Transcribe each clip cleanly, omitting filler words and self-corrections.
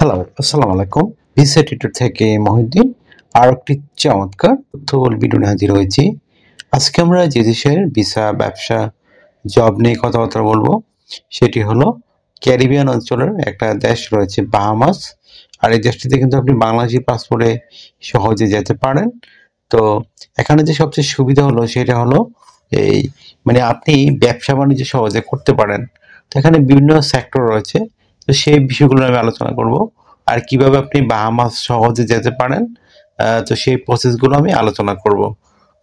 Hello, আসসালামু আলাইকুম। Visa tutor থেকে মহিউদ্দিন আর একটি চমৎকার তথ্যবহুল ভিডিও নিয়ে হাজির হয়েছি। আজকে আমরা যে দেশের ভিসা, ব্যবসা, জব নিয়ে কথাবার্তা বলবো সেটি হলো ক্যারিবিয়ান অঞ্চলের একটা দেশ রয়েছে বাহামাস। আর এই দেশটিতে কিন্তু আপনি বাংলাদেশি পাসপোর্টে সহজে যেতে পারেন। তো এখানে যে সবচেয়ে সুবিধা হলো সেটা হলো এই আপনি ব্যবসা বাণিজ্য সহজে করতে পারেন। তো এখানে বিভিন্ন সেক্টর রয়েছে। তো সেই বিষয়গুলো আমি আলোচনা করব আর কিভাবে আপনি বাহামাস সহজে যেতে পারেন। তো সেই প্রসেসগুলো আমি আলোচনা করব।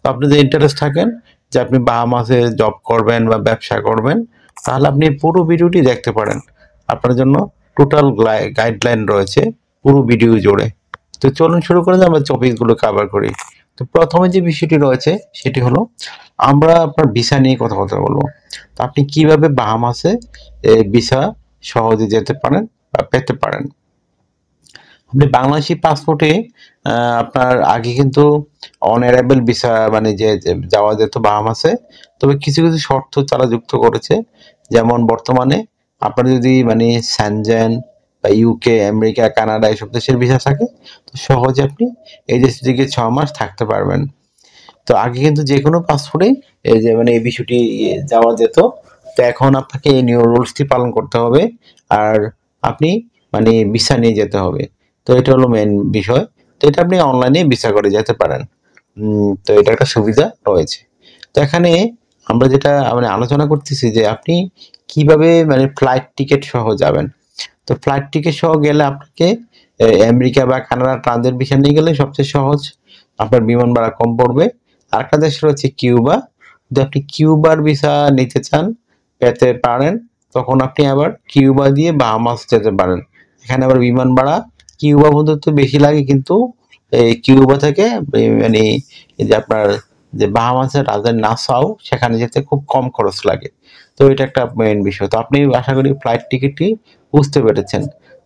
তো আপনি যদি ইন্টারেস্ট থাকেন যে আপনি বাহামাসে জব করবেন বা ব্যবসা করবেন, তাহলে আপনি পুরো ভিডিওটি দেখতে পারেন। আপনার জন্য টোটাল গাইডলাইন রয়েছে পুরো ভিডিও জুড়ে। তো চলুন শুরু করে আমরা টপিকগুলো কভার করি। তো প্রথমে যে বিষয়টি রয়েছে সেটি হলো আমরা আপনার ভিসা নিয়ে কথা বলবো। তো আপনি কিভাবে বাহামাসে ভিসা সহজে যেতে পারেন বা পেতে পারেন। আপনি বাংলাদেশি পাসপোর্টে আপনার আগে কিন্তু অনারেবল ভিসা যে যাওয়া যেত বাহামাসে, তবে কিছু কিছু শর্ত তারা যুক্ত করেছে। যেমন বর্তমানে আপনার যদি স্যানজেন বা ইউকে, আমেরিকা, কানাডা এসব দেশের ভিসা থাকে, তো সহজে আপনি এই দেশ থেকে 6 মাস থাকতে পারবেন। তো আগে কিন্তু যে কোনো পাসপোর্টেই এই যে এই বিষয়টি যাওয়া যেত। তো এখন আপনাকে এই নিউ রুলসটি পালন করতে হবে আর আপনি ভিসা নিয়ে যেতে হবে। তো এটা হলো মেন বিষয়। তো এটা আপনি অনলাইনে ভিসা করে যেতে পারেন। তো এটা একটা সুবিধা রয়েছে। তো এখানে আমরা যেটা আলোচনা করতেছি যে আপনি কিভাবে ফ্লাইট টিকিট সহ যাবেন। তো ফ্লাইট টিকিট সহ গেলে আপনাকে আমেরিকা বা কানাডা ট্রানজিট ভিসা নিয়ে গেলে সবচেয়ে সহজ, আপনার বিমান ভাড়া কম পড়বে। আরেকটা দেশ রয়েছে কিউবা। যদি আপনি কিউবার ভিসা নিতে চান, পেতে পারেন, তখন আপনি আবার কিউবা দিয়ে বাহামাস যেতে পারেন। এখানে আবার বিমান ভাড়া কিউবা পর্যন্ত বেশি লাগে, কিন্তু এই কিউবা থেকে এই যে আপনার যে বাহামাসের রাজধানী নাসাউ, সেখানে যেতে খুব কম খরচ লাগে। তো এটা একটা মেইন বিষয়। তো আপনি আশা করি ফ্লাইট টিকিটটি বুঝতে পেরেছেন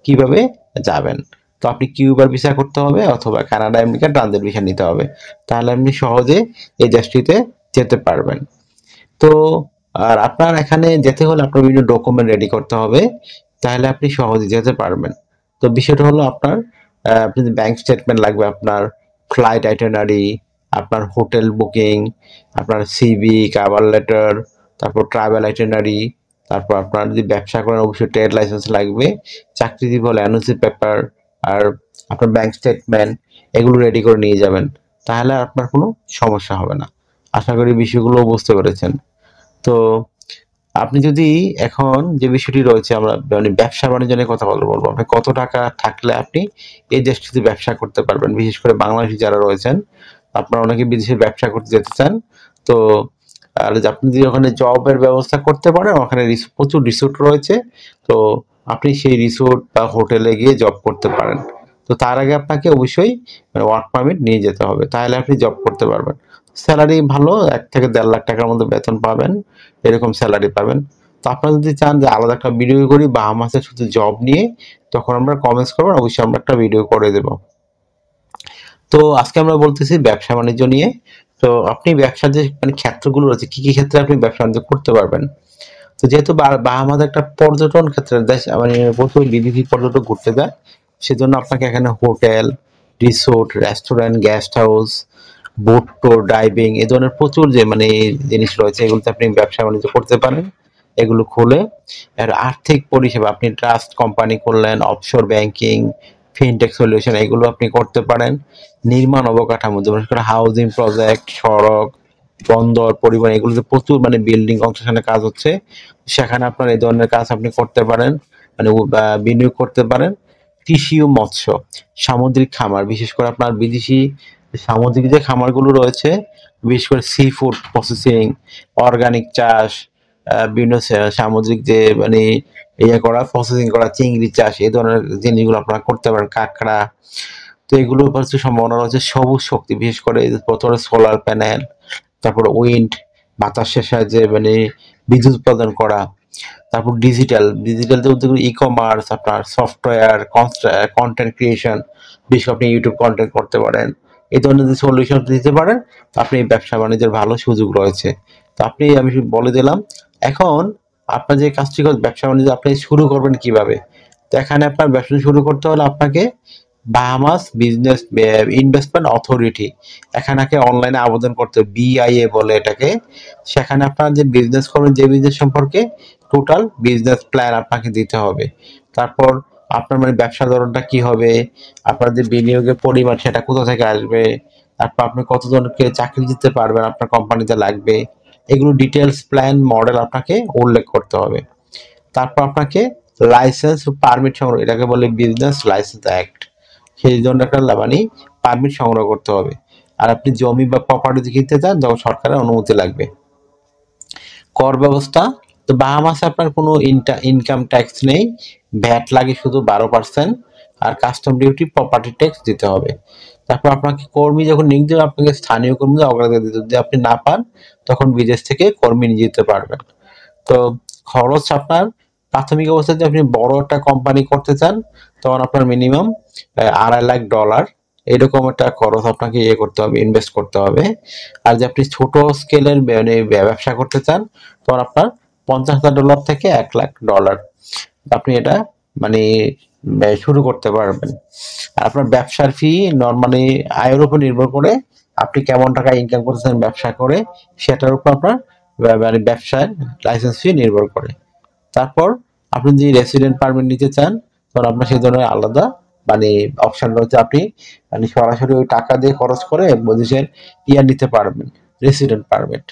কিভাবে যাবেন। তো আপনি কিউবার ভিসা করতে হবে অথবা কানাডা, আমেরিকা ট্রানজিট ভিসা নিতে হবে। তাহলে আপনি সহজে এই দেশটিতে যেতে পারবেন। তো আর আপনার এখানে যেতে হলে আপনার বিভিন্ন ডকুমেন্ট রেডি করতে হবে, তাহলে আপনি সহজে যেতে পারবেন। তো বিষয়টা হলো আপনার আপনি ব্যাংক স্টেটমেন্ট লাগবে, আপনার ফ্লাইট আইটিনারি, আপনার হোটেল বুকিং, আপনার সিভি, কভার লেটার, তারপর ট্রাভেল আইটিনারি, তারপর আপনার যদি ব্যবসা করেন অবশ্যই ট্রেড লাইসেন্স লাগবে, চাকরিজীবী হলে এনওসি পেপার, আর আপনার ব্যাংক স্টেটমেন্ট, এগুলো রেডি করে নিয়ে যাবেন। তাহলে আপনার কোনো সমস্যা হবে না। আশা করি বিষয়গুলো বুঝতে পেরেছেন। তো আপনি যদি এখন যে বিষয়টি রয়েছে, আমরা ব্যবসা বাণিজ্য নিয়ে কথা বলবো। আপনি কত টাকা থাকলে আপনি এই দেশটিতে ব্যবসা করতে পারবেন, বিশেষ করে বাংলাদেশি যারা রয়েছেন, আপনারা অনেকে বিদেশে ব্যবসা করতে যেতে চান। তো আর আপনি যদি ওখানে জবের ব্যবস্থা করতে পারেন, ওখানে প্রচুর রিসোর্ট রয়েছে। তো আপনি সেই রিসোর্ট বা হোটেলে গিয়ে জব করতে পারেন। তো তার আগে আপনাকে অবশ্যই ওয়ার্ক পারমিট নিয়ে যেতে হবে, তাহলে আপনি জব করতে পারবেন। স্যালারি ভালো, 1 থেকে 1.5 লাখ টাকার মধ্যে বেতন পাবেন, এরকম স্যালারি পাবেন। তো আপনারা যদি চান যে আলাদা একটা ভিডিও করি বাহামাসে শুধু জব নিয়ে, তখন আমরা কমেন্টস করবেন, অবশ্যই আমরা একটা ভিডিও করে দেব। তো আজকে আমরা বলতেছি ব্যবসা বাণিজ্য নিয়ে। তো আপনি ব্যবসার যে ক্ষেত্রগুলো রয়েছে, কি কি ক্ষেত্রে আপনি ব্যবসা বাণিজ্য করতে পারবেন। তো যেহেতু বাহামাস একটা পর্যটন ক্ষেত্রের দেশ, প্রচুর বিদেশি পর্যটক ঘুরতে যায়, সেজন্য আপনাকে এখানে hotel, resort, restaurant, guest house, boat টোর, ডাইভিং এ ধরনের প্রচুর যে জিনিস রয়েছে, এগুলোতে আপনি ব্যবসা বাণিজ্য করতে পারেন। এগুলো খুলে আর আর্থিক পরিষেবা, আপনি ট্রাস্ট কোম্পানি করলেন, অফশোর ব্যাংকিং, ফিনটেক সলিউশন, এগুলো আপনি করতে পারেন। নির্মাণ অবকাঠামো, যেমন হাউজিং প্রজেক্ট, সড়ক, বন্দর, পরিবহন, এগুলোতে প্রচুর বিল্ডিং কনস্ট্রাকশনের কাজ হচ্ছে, সেখানে আপনার এই ধরনের কাজ আপনি করতে পারেন, বিনিয়োগ করতে পারেন। কৃষি ও মৎস্য, সামুদ্রিক খামার, বিশেষ করে আপনার বিদেশি সামুদ্রিক যে খামারগুলো রয়েছে, বিশেষ করে সি ফুড প্রসেসিং, অর্গানিক চাষ, বিভিন্ন সামুদ্রিক যে করা প্রসেসিং করা চিংড়ি চাষ, এই ধরনের জিনিসগুলো আপনারা করতে পারেন, কাঁকড়া। তো এগুলো হচ্ছে সম্ভাবনা রয়েছে। সবুজ শক্তি, বিশেষ করে প্রথমে সোলার প্যানেল, তারপর উইন্ড, বাতাসের সাহায্যে বিদ্যুৎ উৎপাদন করা। তারপর ডিজিটাল যে উদ্যোগ, ই কমার্স, আপনার সফটওয়্যার, কন্টেন্ট ক্রিয়েশন, বিশেষ করে আপনি ইউটিউব কন্টেন্ট করতে পারেন। এই ধরনের যদি সলিউশন দিতে পারেন, আপনি ব্যবসা বাণিজ্যের ভালো সুযোগ রয়েছে। তো আমি বলে দিলাম। এখন আপনার যে কাজটি ব্যবসা বাণিজ্য আপনি শুরু করবেন কিভাবে। তো এখানে আপনার ব্যবসা শুরু করতে হলে আপনাকে বাহামাস বিজনেস ইনভেস্টমেন্ট অথরিটি এখানে অনলাইনে আবেদন করতে BIA বলে এটাকে। সেখানে আপনার যে বিজনেস করবেন, যে বিজনেস সম্পর্কে টোটাল বিজনেস প্ল্যান আপনাকে দিতে হবে। তারপর আপনার মানে ব্যবসার ধরনটা কি হবে, আপনার যে বিনিয়োগের পরিমাণ সেটা কোথা থেকে আসবে, তারপর আপনি কতজনকে চাকরি দিতে পারবেন আপনার কোম্পানিতে লাগবে, এগুলো ডিটেলস প্ল্যান মডেল আপনাকে উল্লেখ করতে হবে। তারপর আপনাকে লাইসেন্স ও পারমিট সংগ্রহ, এটাকে বলে বিজনেস লাইসেন্স অ্যাক্ট, সেই জন্য একটা মানে পারমিট সংগ্রহ করতে হবে। আর আপনি জমি বা প্রপার্টি কিনতে চান তখন সরকারের অনুমতি লাগবে। কর ব্যবস্থা, তো বাহামাসে আপনার কোনো ইনকাম ট্যাক্স নেই, ভ্যাট লাগে শুধু 12%, আর কাস্টম ডিউটি প্রপার্টি ট্যাক্স দিতে হবে। তারপর আপনাকে কর্মী যখন নিয়োগ দেবে আপনাকে স্থানীয় কর্মীদের অগ্রাধিকার দিতে, যদি আপনি না পান তখন বিদেশ থেকে কর্মী নিয়ে যেতে পারবেন। তো খরচ আপনার প্রাথমিক অবস্থায় যদি আপনি বড় একটা কোম্পানি করতে চান তখন আপনার মিনিমাম $2.5 লাখ এরকম একটা খরচ আপনাকে করতে হবে, ইনভেস্ট করতে হবে। আর যে আপনি ছোট স্কেলের মানে ব্যবসা করতে চান তখন আপনার $50,000 থেকে $1 লাখ আপনি এটা মানে শুরু করতে পারবেন। আর আপনার ব্যবসার ফি নরমালি আয়ের উপর নির্ভর করে, আপনি কেমন টাকা ইনকাম করতেছেন ব্যবসা করে সেটার উপর আপনার মানে ব্যবসার লাইসেন্স ফি নির্ভর করে। তারপর আপনি যদি রেসিডেন্ট পারমিট নিতে চান তখন আপনার সেই ধরনের আলাদা মানে অপশন রয়েছে, আপনি মানে সরাসরি ওই টাকা দিয়ে খরচ করে বৈদেশের নিতে পারবেন, রেসিডেন্ট পারমিট।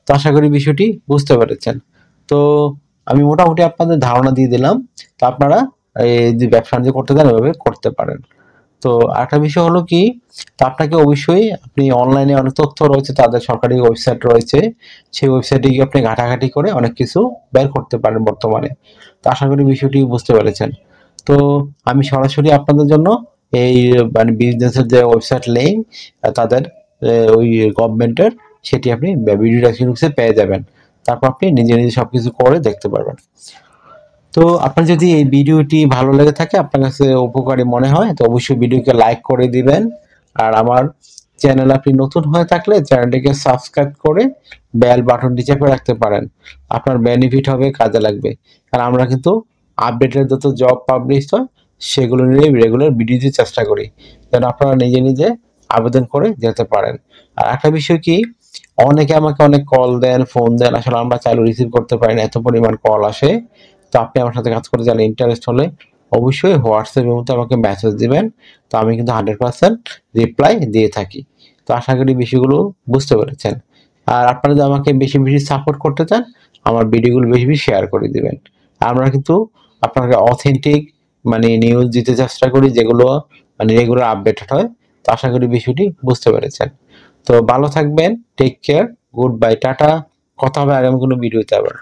তো আশা করি বিষয়টি বুঝতে পেরেছেন। তো আমি মোটামুটি আপনাদের ধারণা দিয়ে দিলাম, তো আপনারা এই যে ব্যবসা বাণিজ্য করতে চান এভাবে করতে পারেন। তো আরেকটা বিষয় হলো কি, তো আপনাকে অবশ্যই আপনি অনলাইনে অনেক তথ্য রয়েছে, তাদের সরকারি ওয়েবসাইট রয়েছে, সেই ওয়েবসাইটে গিয়ে আপনি ঘাটাঘাটি করে অনেক কিছু বের করতে পারেন বর্তমানে। তো আশা করি বিষয়টি বুঝতে পেরেছেন। তো আমি সরাসরি আপনাদের জন্য এই মানে বিজনেসের যে ওয়েবসাইট লিঙ্ক তাদের ওই গভর্নমেন্টের, সেটি আপনি ভিডিও ডেসক্রিপশনে পেয়ে যাবেন। তারপর আপনি নিজে নিজে সবকিছু করে দেখতে পারবেন। তো আপনার যদি এই ভিডিওটি ভালো লেগে থাকে, আপনার কাছে উপকারী মনে হয়, তো অবশ্যই ভিডিওকে লাইক করে দিবেন। আর আমার চ্যানেল আপনি নতুন হয়ে থাকলে চ্যানেলটিকে সাবস্ক্রাইব করে বেল বাটনটি চেপে রাখতে পারেন, আপনার বেনিফিট হবে, কাজে লাগবে। কারণ আমরা কিন্তু আপডেটের যত জব পাবলিশ হয় সেগুলো নিয়ে রেগুলার ভিডিও দিতে চেষ্টা করি, যেন আপনারা নিজে নিজে আবেদন করে যেতে পারেন। আর একটা বিষয় কি, অনেকে আমাকে অনেক কল দেন, ফোন দেন, আসলে আমরা চাইলে রিসিভ করতে পারি না, এত পরিমাণ কল আসে। তো আপনি আমার সাথে কাজ করতে চাইলে ইন্টারেস্ট হলে অবশ্যই হোয়াটসঅ্যাপের মধ্যে আমাকে মেসেজ দিবেন, তো আমি কিন্তু 100% রিপ্লাই দিয়ে থাকি। তো আশা করি বিষয়গুলো বুঝতে পেরেছেন। আর আপনারা যদি আমাকে বেশি বেশি সাপোর্ট করতে চান আমার ভিডিওগুলো বেশি বেশি শেয়ার করে দিবেন। আমরা কিন্তু আপনাকে অথেন্টিক মানে নিউজ দিতে চেষ্টা করি, যেগুলো মানে রেগুলার আপডেটেড হয়। তো আশা করি বিষয়টি বুঝতে পেরেছেন। তো ভালো থাকবেন, take care, good bye, tata. কথা হবে আগামী কোনো ভিডিওতে আবার।